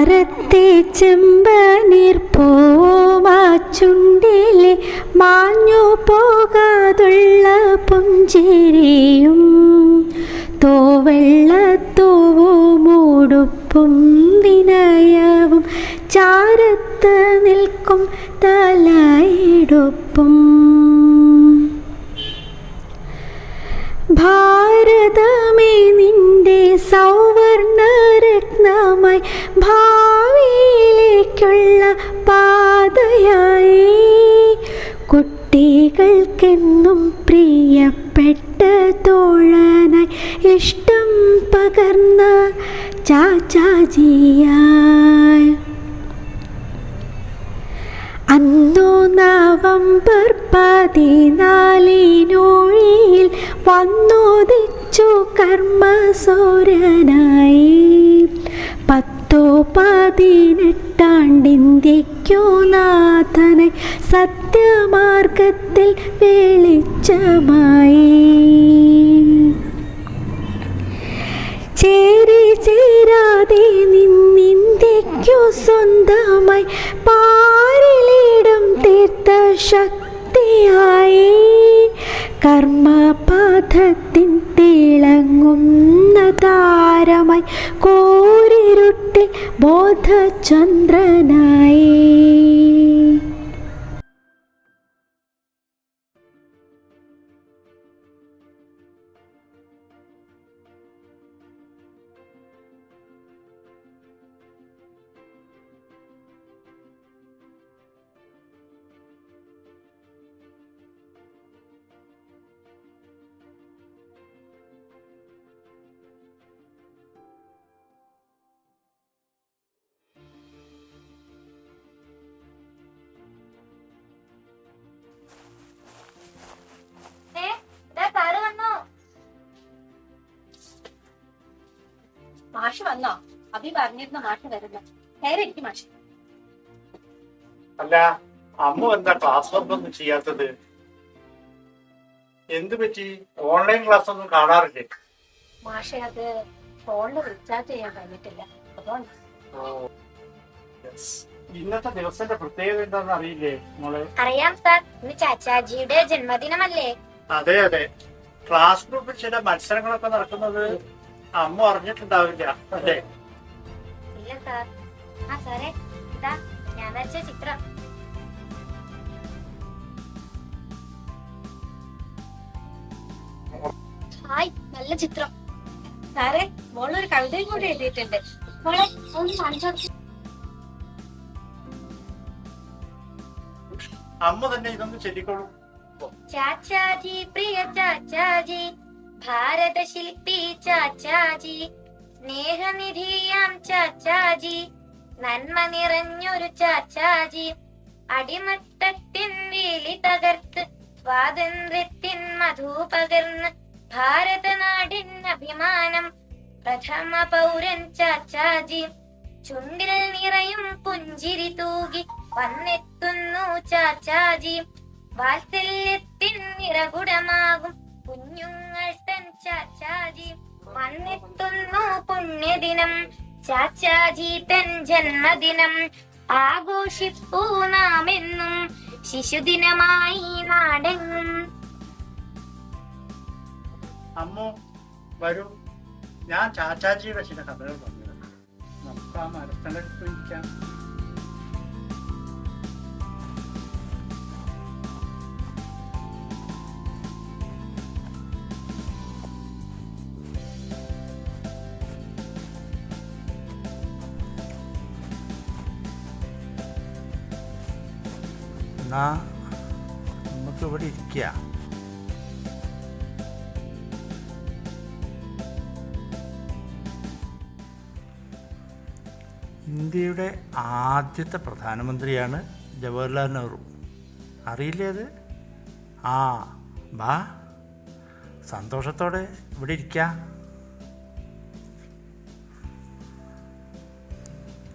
മാറത്തെ ചെമ്പനീർ പൂവാ ചുണ്ടിലെ മാഞ്ഞു പോകാതുള്ള പുഞ്ചിരിയും തോവെള്ളത്തൂവുമൂടുപ്പും വിനയവും ചാരത്ത് നിൽക്കും തലയെടുപ്പും ഭാരതമേ നിന്റെ സൗവർണരത്നമായി ഭാവിയിലേക്കുള്ള പാതയായി കുട്ടികൾക്കെന്നും പ്രിയപ്പെട്ട തോഴനായി ഇഷ്ടം പകർന്ന ചാച്ചാജിയായി അന്നു നവംബർ 14 വന്നുദിച്ചു കർമ്മസൂര്യനായി 10-18 ഇന്ത്യയ്ക്കു നാഥനായി സത്യമാർഗത്തിൽ വെളിച്ചമായി ചേരാതെ നിന്നിന്ത്യയ്ക്കു സ്വന്തമായി പാരിലിടം തീർത്ത ശക്തിയായി കർമ്മപഥത്തിൻ തിളങ്ങുന്ന താരമായി കോരിരുട്ടിൽ ബോധചന്ദ്രനായി. മാഷ് വന്നോ? അഭി പറഞ്ഞിരുന്ന മാഷ് വരുന്ന നേരെയിരിക്കും മാഷ്. അല്ല, അമ്മ എന്താ ക്ലാസ് വർക്ക് ഒന്നും ചെയ്യാത്തത്? എന്ത് പറ്റി? ഓൺലൈൻ ക്ലാസ് ഒന്നും കാണാറില്ലേ? മാഷെ അത് ഫോണിൽ റീചാർജ് ചെയ്യാൻ കഴിഞ്ഞിട്ടില്ല. ഇന്നത്തെ ദിവസത്തിന്റെ പ്രത്യേകത എന്താണെന്ന് അറിയില്ലേ മോളെ? അറിയാം സാർ, ഇന്ന് ചാച്ചാജിയുടെ ജന്മദിനമല്ലേ? അതെ അതെ, ക്ലാസ് ഗ്രൂപ്പിൽ ചില മത്സരങ്ങളൊക്കെ നടക്കുന്നത് അമ്മ അറിഞ്ഞിട്ടുണ്ടാവില്ല അല്ലേ? ഇല്ല സാർ. ആ സാറേ, ഇതാ ഞാൻ വരച്ച ചിത്രം. ഹായ്, നല്ല ചിത്രം. സാറേ, മോളൊരു കവിതയും കൂടി എഴുതിയിട്ടുണ്ട്. മോളെ ഒന്ന് കാണിച്ചു. അമ്മ തന്നെ ഇതൊന്ന് ചൊല്ലിക്കോളൂ. ചാച്ചാജി, പ്രിയ ചാച്ചാജി, ഭാരത ശില്പി ചാച്ചാജി, സ്നേഹനിധിയാം ചാച്ചാജി, നന്മ നിറഞ്ഞൊരു ചാച്ചാജി, അടിമത്തത്തിൻ വേലി തകർത്ത് സ്വാതന്ത്ര്യത്തിൻ മധു പകർന്ന് ഭാരതനാടിൻ അഭിമാനം പ്രഥമ പൗരൻ ചാച്ചാജി, ചുണ്ടിൽ നിറയും പുഞ്ചിരി തൂകി വന്നെത്തുന്നു ചാച്ചാജി, വാത്സല്യത്തിൻ നിറകുടമാകും കുഞ്ഞുങ്ങൾ തൻ ചാച്ചാജി, വന്നെത്തുന്നു പുണ്യദിനം ചാച്ചാജി തൻ ജന്മദിനം, ആഘോഷിപ്പൂ നാമെന്നും ശിശുദിനമായി നാടെങ്ങും. അമ്മോ വരൂ, ഞാൻ ചാച്ചാജിയുടെ ചില കഥകൾ പറഞ്ഞത്. നമുക്ക് ആ മരത്തണലിൽ ഇരിക്കാം. നമുക്ക് ഇവിടെ ഇരിക്കുക. ഇന്ത്യയുടെ ആദ്യത്തെ പ്രധാനമന്ത്രിയാണ് ജവഹർലാൽ നെഹ്റു. അറിയില്ലേ അത്? ആ ബാ, സന്തോഷത്തോടെ ഇവിടെ ഇരിക്കുക.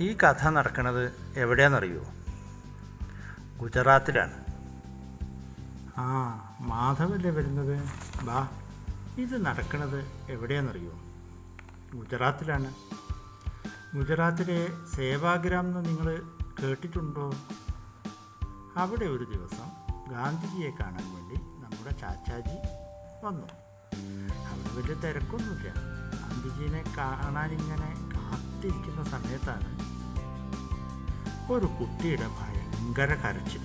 ഈ കഥ നടക്കുന്നത് എവിടെയാണെന്നറിയോ? ഗുജറാത്തിലാണ്. ആ മാധവല്ലേ വരുന്നത്? ബാ, ഇത് നടക്കുന്നത് എവിടെയാണെന്നറിയോ? ഗുജറാത്തിലാണ്. ഗുജറാത്തിലെ സേവാഗ്രാം എന്ന് നിങ്ങൾ കേട്ടിട്ടുണ്ടോ? അവിടെ ഒരു ദിവസം ഗാന്ധിജിയെ കാണാൻ വേണ്ടി നമ്മുടെ ചാച്ചാജി വന്നു. അവിടെ വലിയ തിരക്കൊന്നുമില്ല. ഗാന്ധിജീനെ കാണാനിങ്ങനെ കാത്തിരിക്കുന്ന സമയത്താണ് ഒരു കുട്ടിയുടെ ഭയങ്കര കരച്ചിൽ.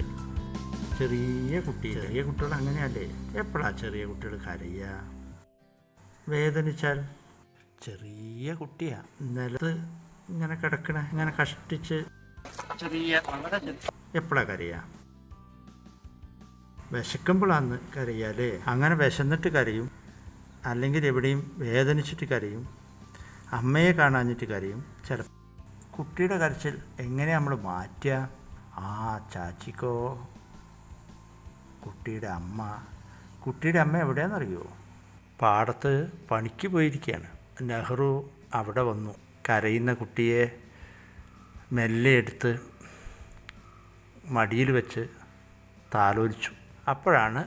ചെറിയ കുട്ടികൾ അങ്ങനെയല്ലേ, എപ്പോഴാണ് ചെറിയ കുട്ടികൾ കരയുക? വേദനിച്ചാൽ. ചെറിയ കുട്ടിയാ നിലത്ത് ഇങ്ങനെ കിടക്കണ, ഇങ്ങനെ കഷ്ടിച്ച് എപ്പോഴാ കരയുക? വിശക്കുമ്പോഴാന്ന് കരയാലേ. അങ്ങനെ വിശന്നിട്ട് കരയും, അല്ലെങ്കിൽ എവിടെയും വേദനിച്ചിട്ട് കരയും, അമ്മയെ കാണാഞ്ഞിട്ട് കരയും. ചിലപ്പോൾ കുട്ടിയുടെ കരച്ചിൽ എങ്ങനെ നമ്മൾ മാറ്റുക? ചാച്ചിക്കോ കുട്ടിയുടെ അമ്മ എവിടെയാണെന്നറിയോ? പാടത്ത് പണിക്ക് പോയിരിക്കുകയാണ്. നെഹ്റു അവിടെ വന്നു. കരയുന്ന കുട്ടിയെ മെല്ലെ എടുത്ത് മടിയിൽ വെച്ച് താലോലിച്ചു. അപ്പോഴാണ്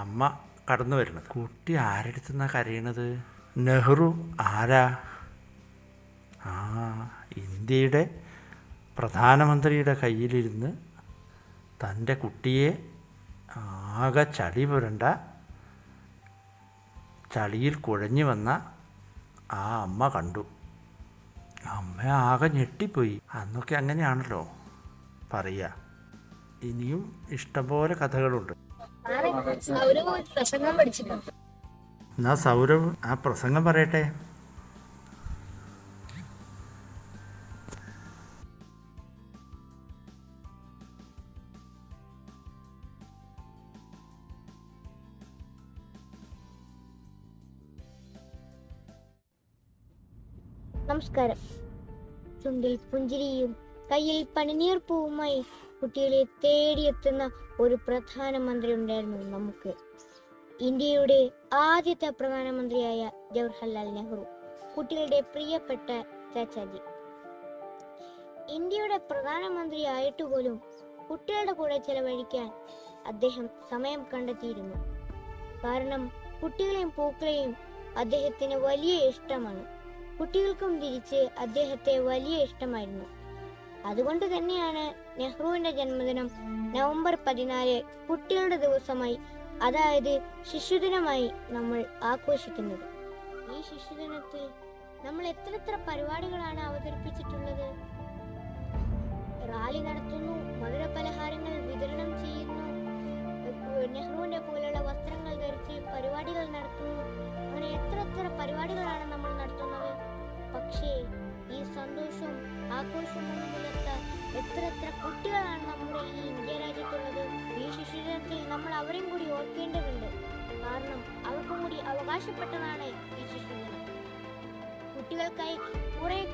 അമ്മ കടന്നു വരുന്നത്. കുട്ടി ആരെടുത്തുനിന്നാണ് കരയണത്? നെഹ്റു ആരാ? ഇന്ത്യയുടെ പ്രധാനമന്ത്രിയുടെ കയ്യിലിരുന്ന് തൻ്റെ കുട്ടിയെ ആകെ ചളി പുരണ്ട ചളിയിൽ കുഴഞ്ഞു വന്ന ആ അമ്മ കണ്ടു. അമ്മ ആകെ ഞെട്ടിപ്പോയി. അന്നൊക്കെ അങ്ങനെയാണല്ലോ പറയുക. ഇനിയും ഇഷ്ടംപോലെ കഥകളുണ്ട്. എന്നാ സൗരവ് ആ പ്രസംഗം പറയട്ടെ. നമസ്കാരം. ചുണ്ടിൽ പുഞ്ചിരിയും കയ്യിൽ പനിനീർപ്പൂവുമായി കുട്ടികളെ തേടിയെത്തുന്ന ഒരു പ്രധാനമന്ത്രി ഉണ്ടായിരുന്നു നമുക്ക്. ഇന്ത്യയുടെ ആദ്യത്തെ പ്രധാനമന്ത്രിയായ ജവഹർലാൽ നെഹ്റു, കുട്ടികളുടെ പ്രിയപ്പെട്ട ചാച്ചാജി. ഇന്ത്യയുടെ പ്രധാനമന്ത്രി ആയിട്ടുപോലും കുട്ടികളുടെ കൂടെ ചെലവഴിക്കാൻ അദ്ദേഹം സമയം കണ്ടെത്തിയിരുന്നു. കാരണം കുട്ടികളെയും പൂക്കളെയും അദ്ദേഹത്തിന് വലിയ ഇഷ്ടമാണ്. കുട്ടികൾക്കും തിരിച്ച് അദ്ദേഹത്തെ വലിയ ഇഷ്ടമായിരുന്നു. അതുകൊണ്ട് തന്നെയാണ് നെഹ്റുവിന്റെ ജന്മദിനം നവംബർ 14 കുട്ടികളുടെ ദിവസമായി, അതായത് ശിശുദിനമായി നമ്മൾ ആഘോഷിക്കുന്നത്. ഈ ശിശുദിനത്തിൽ നമ്മൾ എത്ര പരിപാടികളാണ് അവതരിപ്പിച്ചിട്ടുള്ളത്. റാലി നടത്തുന്നു, മധുരപലഹാരങ്ങൾ വിതരണം ചെയ്യുന്നു, നെഹ്റുവിന്റെ പോലുള്ള വസ്ത്രങ്ങൾ ധരിച്ച് പരിപാടികൾ നടത്തുന്നു. അങ്ങനെ എത്ര പരിപാടികളാണ് നമ്മൾ നടത്തുന്നത്. പക്ഷേ ഈ സന്തോഷവും ആഘോഷവും ഒന്നുമില്ലാത്ത എത്ര കുട്ടികളാണ് നമ്മുടെ ഈ ഇന്ത്യ രാജ്യത്തുള്ളത്. ഈ ശിശുദിനത്തിൽ നമ്മൾ അവരെയും കൂടി ഓർക്കേണ്ടതുണ്ട്. കാരണം അവർക്കും കൂടി അവകാശപ്പെട്ടതാണ് ഈ ശിശുദിനം. കുട്ടികൾക്കായി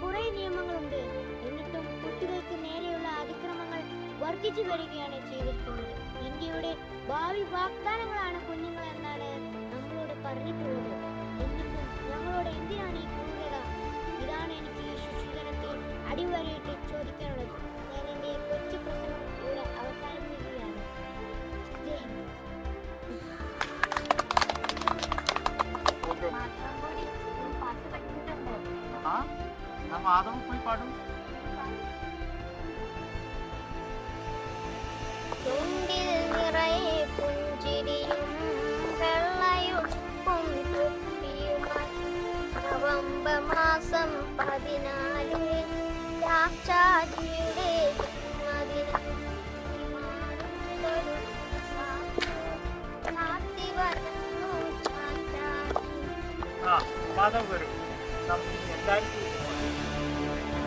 കുറെ നിയമങ്ങളുണ്ട്. എന്നിട്ടും കുട്ടികൾക്ക് നേരെയുള്ള അതിക്രമങ്ങൾ വർദ്ധിച്ചു വരികയാണ് ചെയ്തിരിക്കുന്നത്. ഇന്ത്യയുടെ ഭാവി വാഗ്ദാനങ്ങളാണ് കുഞ്ഞുങ്ങൾ എന്നാണ് നമ്മളോട് പറഞ്ഞിട്ടുള്ളത്. എന്നിട്ടും ഞങ്ങളോട് എന്തിനാണ് ഈ ക്രൂരത? ഇതാണ് എനിക്ക് ഈ ശിശുദിനത്തിൽ അടിവരയിട്ട് ചോദിക്കാനുള്ളത്. ഞാൻ എൻ്റെ കൊച്ചു പ്രസംഗം ഇവിടെ അവസാനിപ്പിക്കുകയാണ്. പോയി പാടും. ചുണ്ടിൽ നിറയെ പുഞ്ചിരിയും വെള്ളയുടുപ്പും തൊപ്പിയുമായി നവംബർ മാസം 14 ചാച്ചാജിയുടെ ജന്മദിനം.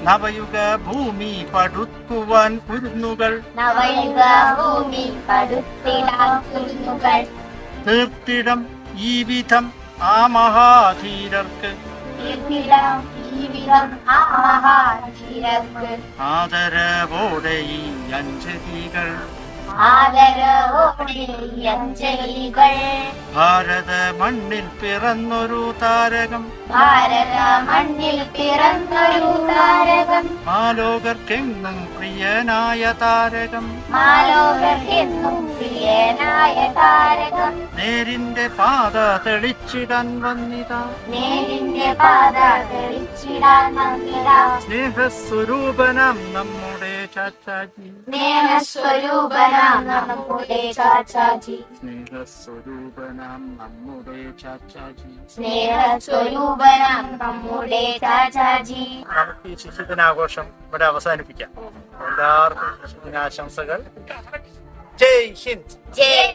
നവയുഗ ഭൂമി പടുക്കുവാൻ കുരുന്നുകൾ, തീർത്തിടം ഈ വിധം ആ മഹാധീരർക്ക്, ആദരവോടെ ഈ അഞ്ജലികൾ ആദരവോടെ ഈ അഞ്ജലികൾ. ഭാരത മണ്ണിൽ പിറന്നൊരു താരകം, ഭാരത മണ്ണിൽ പിറന്നൊരു താരകം, മാലോകർക്കെങ്ങും പ്രിയനായ താരകം, മാലോകർക്കെന്നും പ്രിയനായ താരകം. നേരിന്റെ പാത തെളിച്ചിടാൻ വന്നിതാ, നേരിന്റെ പാത തെളിച്ചിടാൻ വന്നിതാ. സ്നേഹസ്വരൂപനാം നമ്മുടെ ചാച്ചാജി, സ്നേഹസ്വരൂപനാം നമ്മുടെ ചാച്ചാജി, സ്നേഹസ്വരൂപനാം നമ്മുടെ ചാച്ചാജി. സ്നേഹസ്വരൂപനാം നമ്മുടെ ചാച്ചാജി. നമുക്ക് ഈ ശിശുദിനാഘോഷം ഇവിടെ അവസാനിപ്പിക്കാം. എല്ലാവർക്കും ശിശുദിനാശംസകൾ. ജയ് ഹിന്ദ്. ജയ്